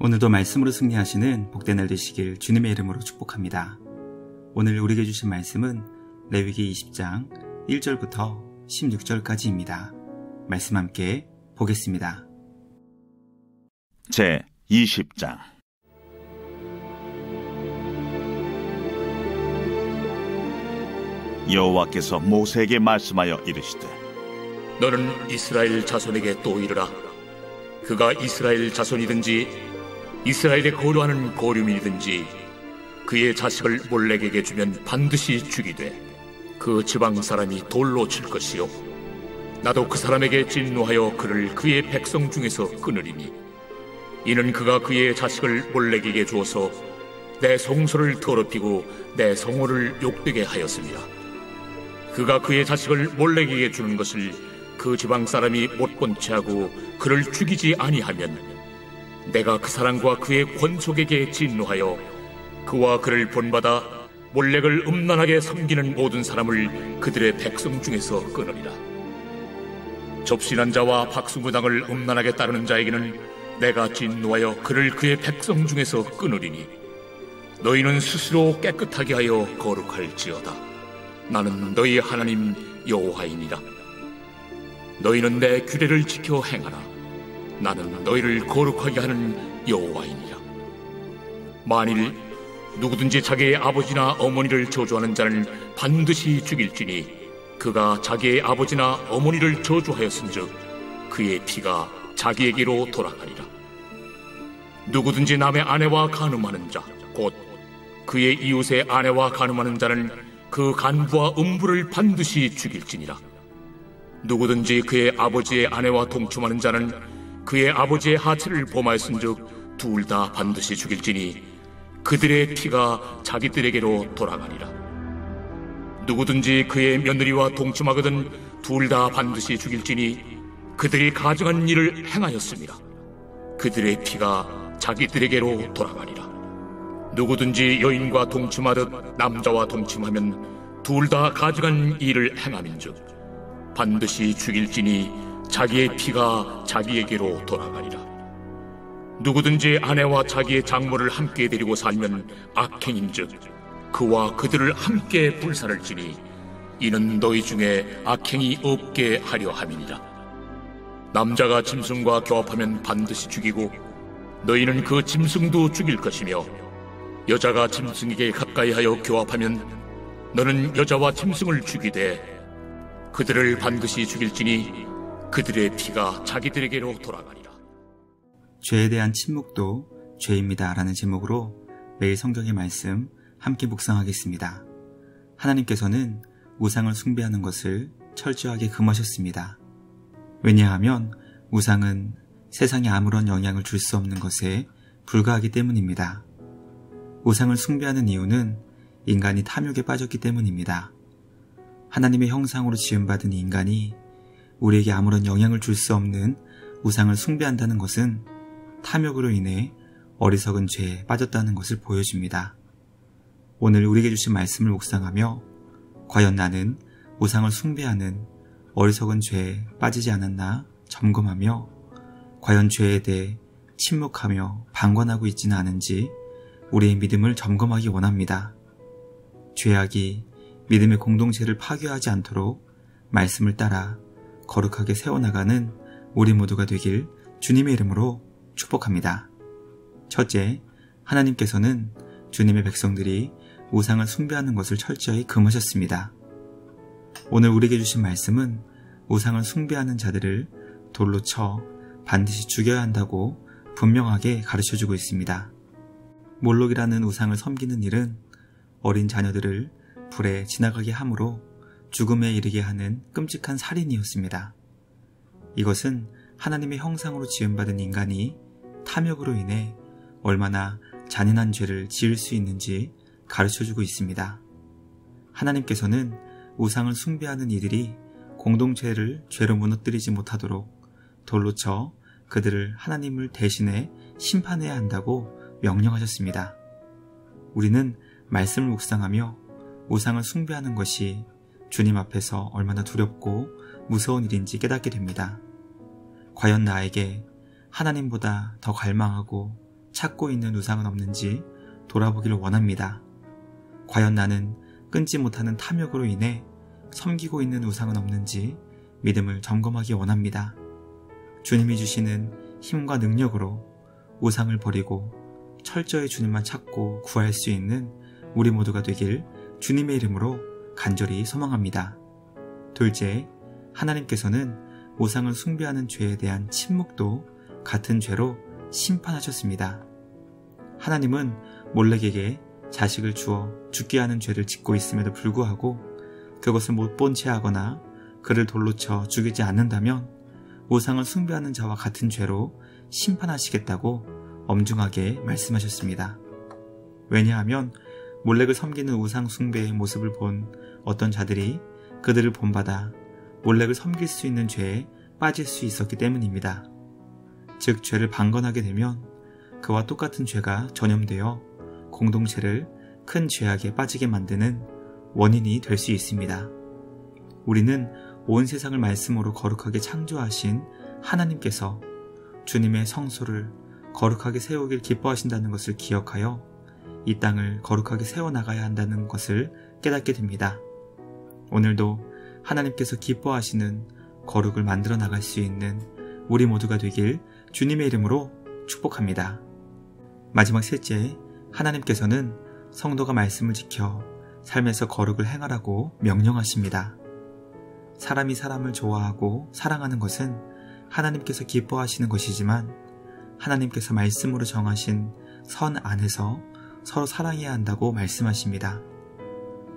오늘도 말씀으로 승리하시는 복된 날 되시길 주님의 이름으로 축복합니다. 오늘 우리에게 주신 말씀은 레위기 20장 1절부터 16절까지입니다. 말씀 함께 보겠습니다. 제 20장. 여호와께서 모세에게 말씀하여 이르시되, 너는 이스라엘 자손에게 또 이르라. 그가 이스라엘 자손이든지 이스라엘에 거류하는 거류민이든지 그의 자식을 몰렉에게 주면 반드시 죽이되 그 지방 사람이 돌로 칠 것이요 나도 그 사람에게 진노하여 그를 그의 백성 중에서 끊으리니 이는 그가 그의 자식을 몰렉에게 주어서 내 성소를 더럽히고 내 성호를 욕되게 하였습니다. 그가 그의 자식을 몰렉에게 주는 것을 그 지방 사람이 못 본 채하고 그를 죽이지 아니하면 내가 그 사람과 그의 권속에게 진노하여 그와 그를 본받아 몰렉을 음란하게 섬기는 모든 사람을 그들의 백성 중에서 끊으리라. 접신한 자와 박수무당을 음란하게 따르는 자에게는 내가 진노하여 그를 그의 백성 중에서 끊으리니 너희는 스스로 깨끗하게 하여 거룩할지어다. 나는 너희 하나님 여호와이니라. 너희는 내 규례를 지켜 행하라. 나는 너희를 거룩하게 하는 여호와이니라. 만일 누구든지 자기의 아버지나 어머니를 저주하는 자는 반드시 죽일지니 그가 자기의 아버지나 어머니를 저주하였은즉 그의 피가 자기에게로 돌아가리라. 누구든지 남의 아내와 간음하는 자, 곧 그의 이웃의 아내와 간음하는 자는 그 간부와 음부를 반드시 죽일지니라. 누구든지 그의 아버지의 아내와 동침하는 자는 그의 아버지의 하체를 범하였은즉 둘 다 반드시 죽일지니 그들의 피가 자기들에게로 돌아가리라. 누구든지 그의 며느리와 동침하거든 둘 다 반드시 죽일지니 그들이 가증한 일을 행하였습니다. 그들의 피가 자기들에게로 돌아가리라. 누구든지 여인과 동침하듯 남자와 동침하면 둘 다 가증한 일을 행함인즉 반드시 죽일지니 자기의 피가 자기에게로 돌아가리라. 누구든지 아내와 자기의 장모를 함께 데리고 살면 악행인즉 그와 그들을 함께 불살을 지니 이는 너희 중에 악행이 없게 하려 함이니라. 남자가 짐승과 교합하면 반드시 죽이고 너희는 그 짐승도 죽일 것이며 여자가 짐승에게 가까이하여 교합하면 너는 여자와 짐승을 죽이되 그들을 반드시 죽일지니 그들의 피가 자기들에게로 돌아가리라. 죄에 대한 침묵도 죄입니다 라는 제목으로 매일 성경의 말씀 함께 묵상하겠습니다. 하나님께서는 우상을 숭배하는 것을 철저하게 금하셨습니다. 왜냐하면 우상은 세상에 아무런 영향을 줄 수 없는 것에 불과하기 때문입니다. 우상을 숭배하는 이유는 인간이 탐욕에 빠졌기 때문입니다. 하나님의 형상으로 지음받은 인간이 우리에게 아무런 영향을 줄 수 없는 우상을 숭배한다는 것은 탐욕으로 인해 어리석은 죄에 빠졌다는 것을 보여줍니다. 오늘 우리에게 주신 말씀을 묵상하며 과연 나는 우상을 숭배하는 어리석은 죄에 빠지지 않았나 점검하며 과연 죄에 대해 침묵하며 방관하고 있지는 않은지 우리의 믿음을 점검하기 원합니다. 죄악이 믿음의 공동체를 파괴하지 않도록 말씀을 따라 거룩하게 세워나가는 우리 모두가 되길 주님의 이름으로 축복합니다. 첫째, 하나님께서는 주님의 백성들이 우상을 숭배하는 것을 철저히 금하셨습니다. 오늘 우리에게 주신 말씀은 우상을 숭배하는 자들을 돌로 쳐 반드시 죽여야 한다고 분명하게 가르쳐주고 있습니다. 몰록이라는 우상을 섬기는 일은 어린 자녀들을 불에 지나가게 함으로 죽음에 이르게 하는 끔찍한 살인이었습니다. 이것은 하나님의 형상으로 지음받은 인간이 탐욕으로 인해 얼마나 잔인한 죄를 지을 수 있는지 가르쳐주고 있습니다. 하나님께서는 우상을 숭배하는 이들이 공동체를 죄로 무너뜨리지 못하도록 돌로 쳐 그들을 하나님을 대신해 심판해야 한다고 명령하셨습니다. 우리는 말씀을 묵상하며 우상을 숭배하는 것이 주님 앞에서 얼마나 두렵고 무서운 일인지 깨닫게 됩니다. 과연 나에게 하나님보다 더 갈망하고 찾고 있는 우상은 없는지 돌아보기를 원합니다. 과연 나는 끊지 못하는 탐욕으로 인해 섬기고 있는 우상은 없는지 믿음을 점검하기 원합니다. 주님이 주시는 힘과 능력으로 우상을 버리고 철저히 주님만 찾고 구할 수 있는 우리 모두가 되길 주님의 이름으로 간절히 소망합니다. 둘째, 하나님께서는 우상을 숭배하는 죄에 대한 침묵도 같은 죄로 심판하셨습니다. 하나님은 몰렉에게 자식을 주어 죽게 하는 죄를 짓고 있음에도 불구하고 그것을 못 본 채 하거나 그를 돌로 쳐 죽이지 않는다면 우상을 숭배하는 자와 같은 죄로 심판하시겠다고 엄중하게 말씀하셨습니다. 왜냐하면 몰렉을 섬기는 우상 숭배의 모습을 본 어떤 자들이 그들을 본받아 몰렉을 섬길 수 있는 죄에 빠질 수 있었기 때문입니다. 즉 죄를 방건하게 되면 그와 똑같은 죄가 전염되어 공동체를 큰 죄악에 빠지게 만드는 원인이 될 수 있습니다. 우리는 온 세상을 말씀으로 거룩하게 창조하신 하나님께서 주님의 성소를 거룩하게 세우길 기뻐하신다는 것을 기억하여 이 땅을 거룩하게 세워나가야 한다는 것을 깨닫게 됩니다. 오늘도 하나님께서 기뻐하시는 거룩을 만들어 나갈 수 있는 우리 모두가 되길 주님의 이름으로 축복합니다. 마지막 셋째, 하나님께서는 성도가 말씀을 지켜 삶에서 거룩을 행하라고 명령하십니다. 사람이 사람을 좋아하고 사랑하는 것은 하나님께서 기뻐하시는 것이지만 하나님께서 말씀으로 정하신 선 안에서 서로 사랑해야 한다고 말씀하십니다.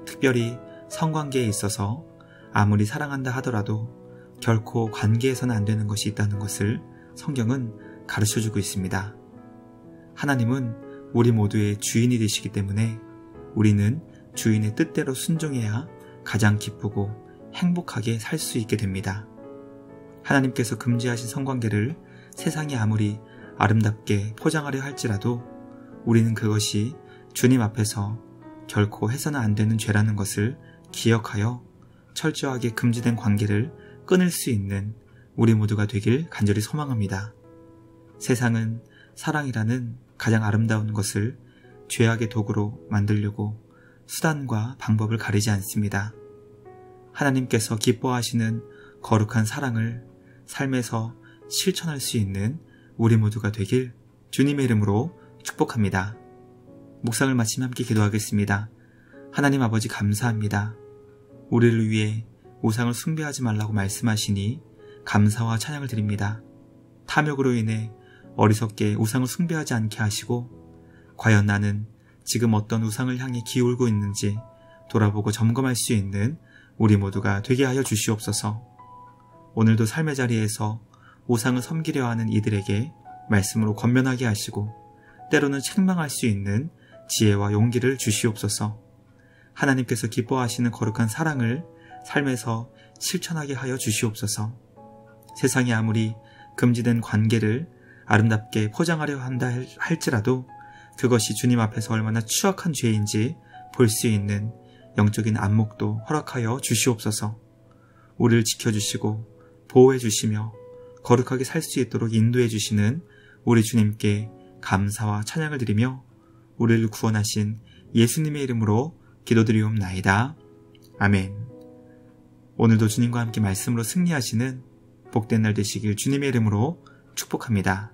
특별히 성관계에 있어서 아무리 사랑한다 하더라도 결코 관계에서는 안 되는 것이 있다는 것을 성경은 가르쳐주고 있습니다. 하나님은 우리 모두의 주인이 되시기 때문에 우리는 주인의 뜻대로 순종해야 가장 기쁘고 행복하게 살 수 있게 됩니다. 하나님께서 금지하신 성관계를 세상이 아무리 아름답게 포장하려 할지라도 우리는 그것이 주님 앞에서 결코 해서는 안 되는 죄라는 것을 기억하여 철저하게 금지된 관계를 끊을 수 있는 우리 모두가 되길 간절히 소망합니다. 세상은 사랑이라는 가장 아름다운 것을 죄악의 도구로 만들려고 수단과 방법을 가리지 않습니다. 하나님께서 기뻐하시는 거룩한 사랑을 삶에서 실천할 수 있는 우리 모두가 되길 주님의 이름으로 축복합니다. 묵상을 마치며 함께 기도하겠습니다. 하나님 아버지 감사합니다. 우리를 위해 우상을 숭배하지 말라고 말씀하시니 감사와 찬양을 드립니다. 탐욕으로 인해 어리석게 우상을 숭배하지 않게 하시고 과연 나는 지금 어떤 우상을 향해 기울고 있는지 돌아보고 점검할 수 있는 우리 모두가 되게 하여 주시옵소서. 오늘도 삶의 자리에서 우상을 섬기려 하는 이들에게 말씀으로 권면하게 하시고 때로는 책망할 수 있는 지혜와 용기를 주시옵소서. 하나님께서 기뻐하시는 거룩한 사랑을 삶에서 실천하게 하여 주시옵소서. 세상이 아무리 금지된 관계를 아름답게 포장하려 한다 할지라도 그것이 주님 앞에서 얼마나 추악한 죄인지 볼 수 있는 영적인 안목도 허락하여 주시옵소서. 우리를 지켜주시고 보호해 주시며 거룩하게 살 수 있도록 인도해 주시는 우리 주님께 감사와 찬양을 드리며 우리를 구원하신 예수님의 이름으로 기도드리옵나이다. 아멘. 오늘도 주님과 함께 말씀으로 승리하시는 복된 날 되시길 주님의 이름으로 축복합니다.